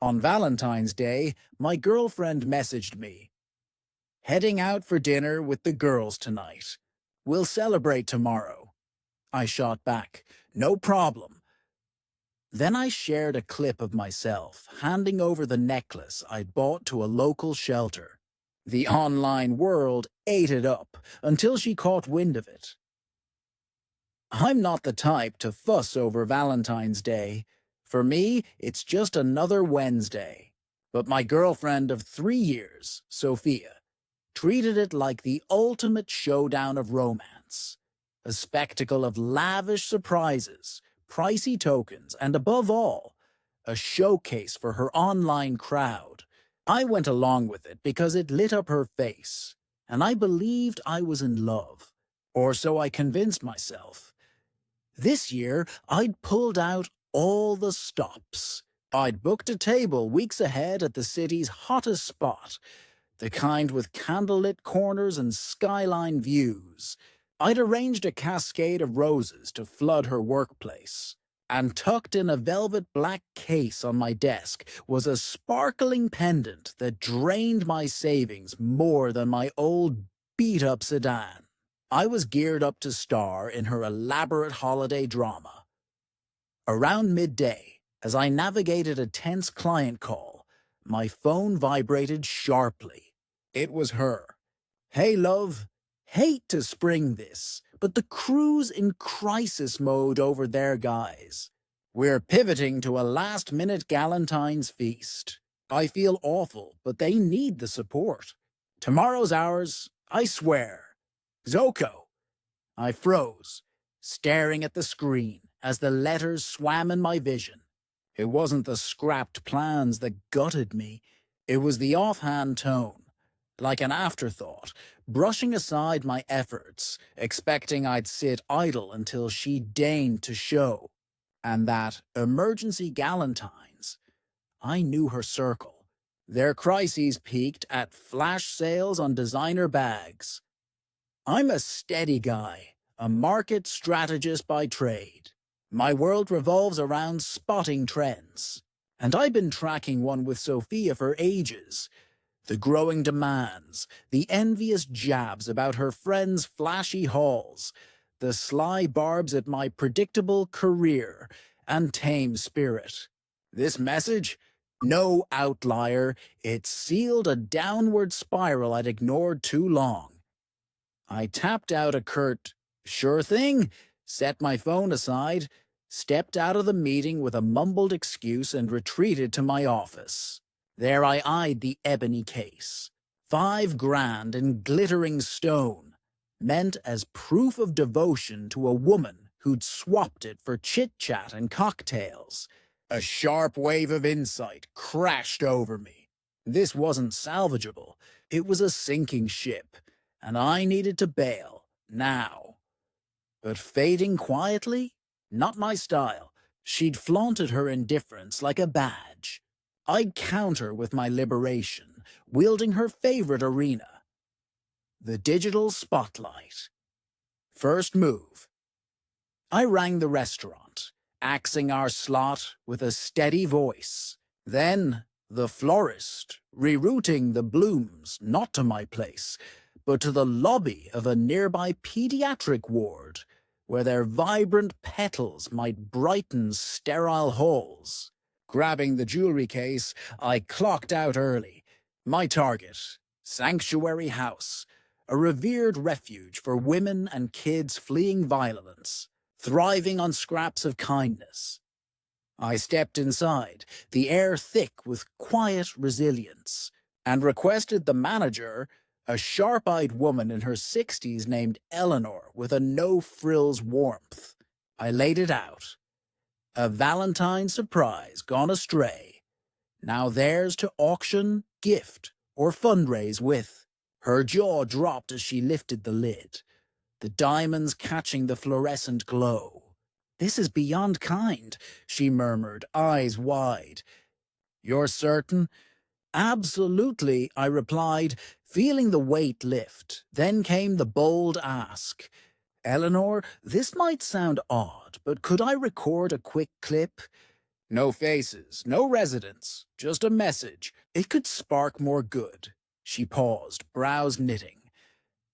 On Valentine's Day, my girlfriend messaged me, "Heading out for dinner with the girls tonight. We'll celebrate tomorrow." I shot back, "No problem." Then I shared a clip of myself handing over the necklace I'd bought to a local shelter. The online world ate it up until she caught wind of it. I'm not the type to fuss over Valentine's Day. For me, it's just another Wednesday. But my girlfriend of 3 years, Sophia, treated it like the ultimate showdown of romance. A spectacle of lavish surprises, pricey tokens, and above all, a showcase for her online crowd. I went along with it because it lit up her face, and I believed I was in love. Or so I convinced myself. This year, I'd pulled out all the stops. I'd booked a table weeks ahead at the city's hottest spot, the kind with candlelit corners and skyline views. I'd arranged a cascade of roses to flood her workplace, and tucked in a velvet black case on my desk was a sparkling pendant that drained my savings more than my old beat-up sedan. I was geared up to star in her elaborate holiday drama. Around midday, as I navigated a tense client call, my phone vibrated sharply. It was her. "Hey, love. Hate to spring this, but the crew's in crisis mode over there, guys. We're pivoting to a last-minute Galentine's feast. I feel awful, but they need the support. Tomorrow's ours, I swear. Zoko." I froze, staring at the screen as the letters swam in my vision. It wasn't the scrapped plans that gutted me. It was the offhand tone, like an afterthought, brushing aside my efforts, expecting I'd sit idle until she deigned to show. And that emergency Galentines. I knew her circle. Their crises peaked at flash sales on designer bags. I'm a steady guy, a market strategist by trade. My world revolves around spotting trends. And I've been tracking one with Sophia for ages. The growing demands, the envious jabs about her friends' flashy hauls, the sly barbs at my predictable career and tame spirit. This message? No outlier. It sealed a downward spiral I'd ignored too long. I tapped out a curt, "Sure thing," set my phone aside, stepped out of the meeting with a mumbled excuse and retreated to my office. There I eyed the ebony case. $5,000 in glittering stone, meant as proof of devotion to a woman who'd swapped it for chit-chat and cocktails. A sharp wave of insight crashed over me. This wasn't salvageable. It was a sinking ship, and I needed to bail, now. But fading quietly? Not my style. She'd flaunted her indifference like a badge. I'd counter with my liberation, wielding her favorite arena. The digital spotlight. First move. I rang the restaurant, axing our slot with a steady voice. Then the florist, rerouting the blooms not to my place, but to the lobby of a nearby pediatric ward, where their vibrant petals might brighten sterile halls. Grabbing the jewelry case, I clocked out early. My target, Sanctuary House, a revered refuge for women and kids fleeing violence, thriving on scraps of kindness. I stepped inside, the air thick with quiet resilience, and requested the manager, a sharp-eyed woman in her 60s named Eleanor with a no-frills warmth. I laid it out. A Valentine surprise gone astray. Now theirs to auction, gift, or fundraise with. Her jaw dropped as she lifted the lid, the diamonds catching the fluorescent glow. "This is beyond kind," she murmured, eyes wide. "You're certain?" "Absolutely," I replied, feeling the weight lift. Then came the bold ask. "Eleanor, this might sound odd, but could I record a quick clip? No faces, no residents, just a message. It could spark more good. She paused, brows knitting.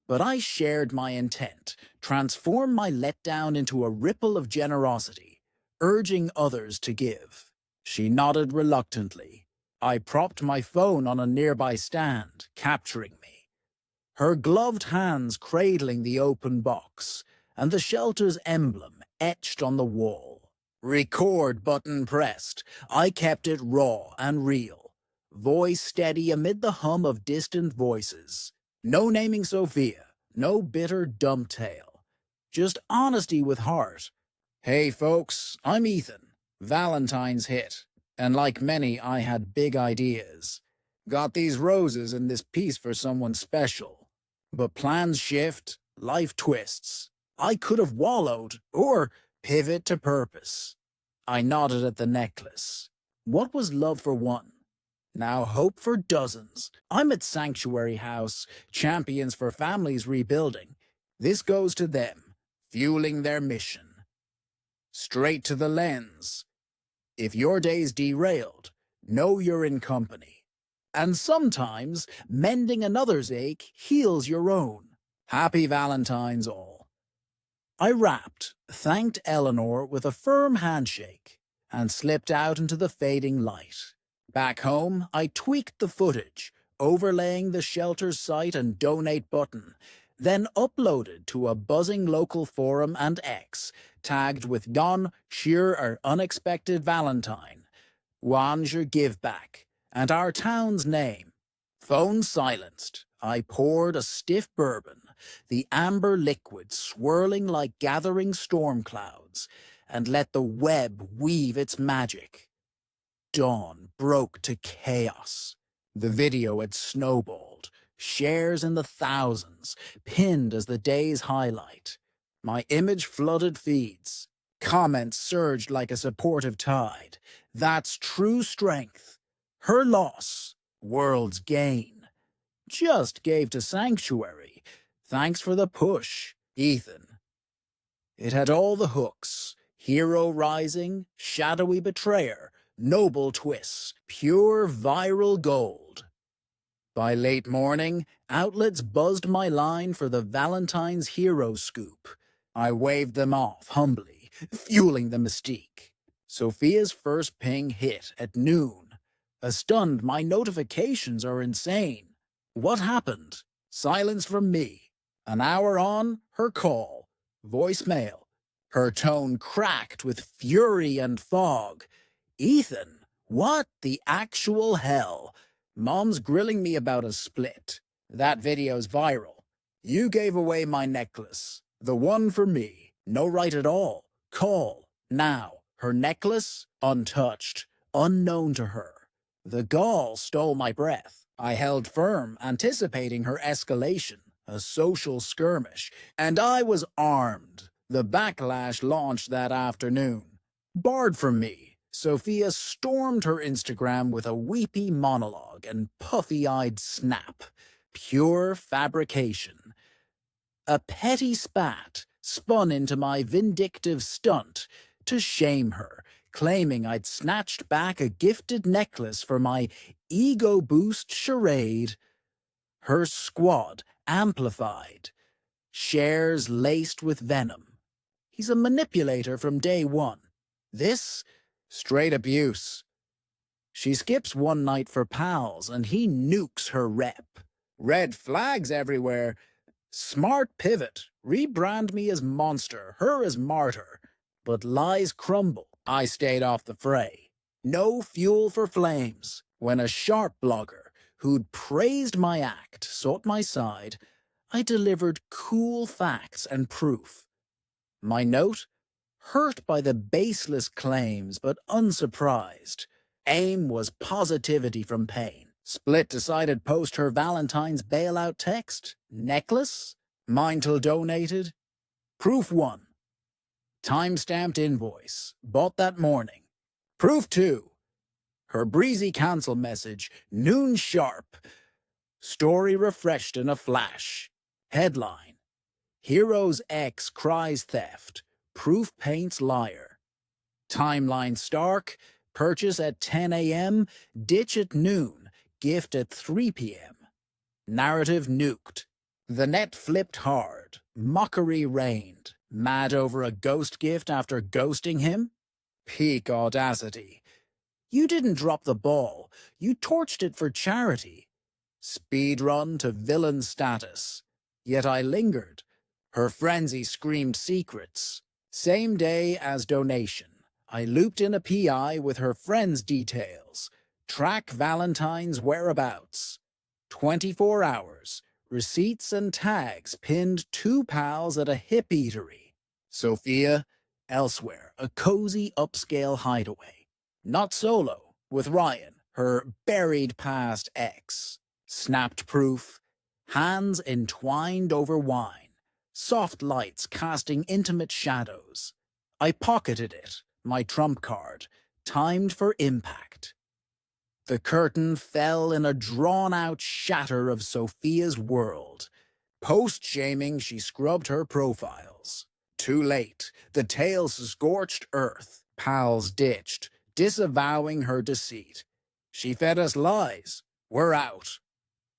But I shared my intent, transformed my letdown into a ripple of generosity, urging others to give. She nodded reluctantly. I propped my phone on a nearby stand, capturing me. Her gloved hands cradling the open box, and the shelter's emblem etched on the wall. Record button pressed, I kept it raw and real, voice steady amid the hum of distant voices. No naming Sophia, no bitter dump tale, just honesty with heart. Hey folks, I'm Ethan, Valentine's hit, and like many I had big ideas. Got these roses and this piece for someone special. But plans shift, life twists. I could have wallowed, or pivot to purpose. I nodded at the necklace. What was love for one? Now hope for dozens. I'm at Sanctuary House, champions for families rebuilding. This goes to them, fueling their mission. Straight to the lens. If your day's derailed, know you're in company. And sometimes, mending another's ache heals your own. Happy Valentine's all. I rapped, thanked Eleanor with a firm handshake, and slipped out into the fading light. Back home, I tweaked the footage, overlaying the shelter's site and donate button, then uploaded to a buzzing local forum and X, tagged with Don, sheer or unexpected Valentine, Wange your give back, and our town's name. Phone silenced. I poured a stiff bourbon, the amber liquid swirling like gathering storm clouds, and let the web weave its magic. Dawn broke to chaos. The video had snowballed, shares in the thousands, pinned as the day's highlight. My image flooded feeds. Comments surged like a supportive tide. That's true strength. Her loss, world's gain. Just gave to Sanctuary. Thanks for the push, Ethan. It had all the hooks. Hero rising, shadowy betrayer, noble twists, pure viral gold. By late morning, outlets buzzed my line for the Valentine's hero scoop. I waved them off humbly, fueling the mystique. Sophia's first ping hit at noon. Stunned, my notifications are insane. What happened? Silence from me. An hour on, her call. Voicemail. Her tone cracked with fury and fog. Ethan, what the actual hell? Mom's grilling me about a split. That video's viral. You gave away my necklace. The one for me. No right at all. Call. Now. Her necklace? Untouched. Unknown to her. The gall stole my breath. I held firm, anticipating her escalation. A social skirmish. And I was armed. The backlash launched that afternoon. Barred from me, Sophia stormed her Instagram with a weepy monologue and puffy-eyed snap. Pure fabrication. A petty spat spun into my vindictive stunt to shame her, claiming I'd snatched back a gifted necklace for my ego boost charade. Her squad amplified. Shares laced with venom. He's a manipulator from day one. This? Straight abuse. She skips one night for pals, and he nukes her rep. Red flags everywhere. Smart pivot. Rebrand me as monster, her as martyr. But lies crumble. I stayed off the fray. No fuel for flames. When a sharp blogger, who'd praised my act, sought my side, I delivered cool facts and proof. My note? Hurt by the baseless claims, but unsurprised. Aim was positivity from pain. Split decided post her Valentine's bailout text. Necklace? Mine till donated. Proof 1. Time-stamped invoice. Bought that morning. Proof 2. Her breezy cancel message. Noon sharp. Story refreshed in a flash. Headline. Hero's ex cries theft. Proof paints liar. Timeline stark. Purchase at 10 a.m., ditch at noon, gift at 3 p.m. Narrative nuked. The net flipped hard. Mockery reigned. Mad over a ghost gift after ghosting him? Peak audacity. You didn't drop the ball. You torched it for charity. Speed run to villain status. Yet I lingered. Her frenzy screamed secrets. Same day as donation. I looped in a PI with her friend's details. Track Valentine's whereabouts. 24 hours. Receipts and tags pinned 2 pals at a hip eatery. Sophia, elsewhere, a cozy upscale hideaway. Not solo, with Ryan, her buried past ex. Snapped proof. Hands entwined over wine. Soft lights casting intimate shadows. I pocketed it, my trump card, timed for impact. The curtain fell in a drawn-out shatter of Sophia's world. Post-shaming, she scrubbed her profiles. Too late. The tale scorched earth. Pals ditched, disavowing her deceit. She fed us lies. We're out.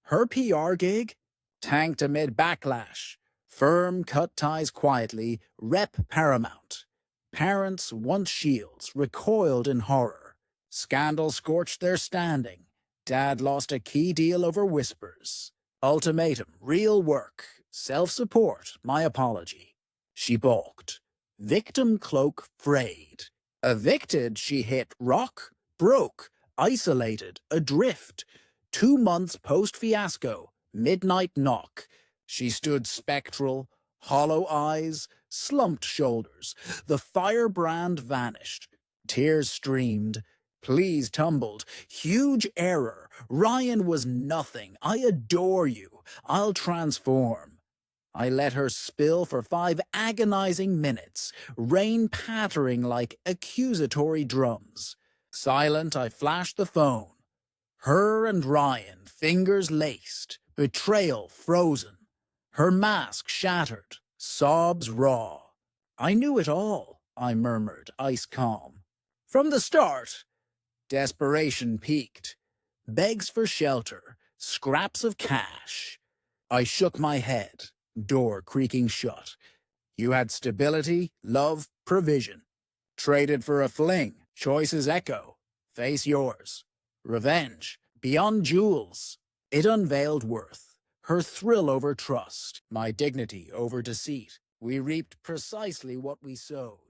Her PR gig? Tanked amid backlash. Firm cut ties quietly, rep paramount. Parents, once shields, recoiled in horror. Scandal scorched their standing. Dad lost a key deal over whispers. Ultimatum, real work. Self-support, my apology. She balked. Victim cloak frayed. Evicted, she hit rock, broke, isolated, adrift. 2 months post-fiasco, midnight knock. She stood spectral, hollow eyes, slumped shoulders. The firebrand vanished. Tears streamed. Pleas tumbled. Huge error. Ryan was nothing. I adore you. I'll transform. I let her spill for 5 agonizing minutes, rain pattering like accusatory drums. Silent, I flashed the phone. Her and Ryan, fingers laced, betrayal frozen. Her mask shattered, sobs raw. I knew it all, I murmured, ice calm. From the start. Desperation peaked. Begs for shelter, scraps of cash. I shook my head, door creaking shut. You had stability, love, provision. Traded for a fling, choices echo. Face yours. Revenge, beyond jewels. It unveiled worth. Her thrill over trust, my dignity over deceit. We reaped precisely what we sowed.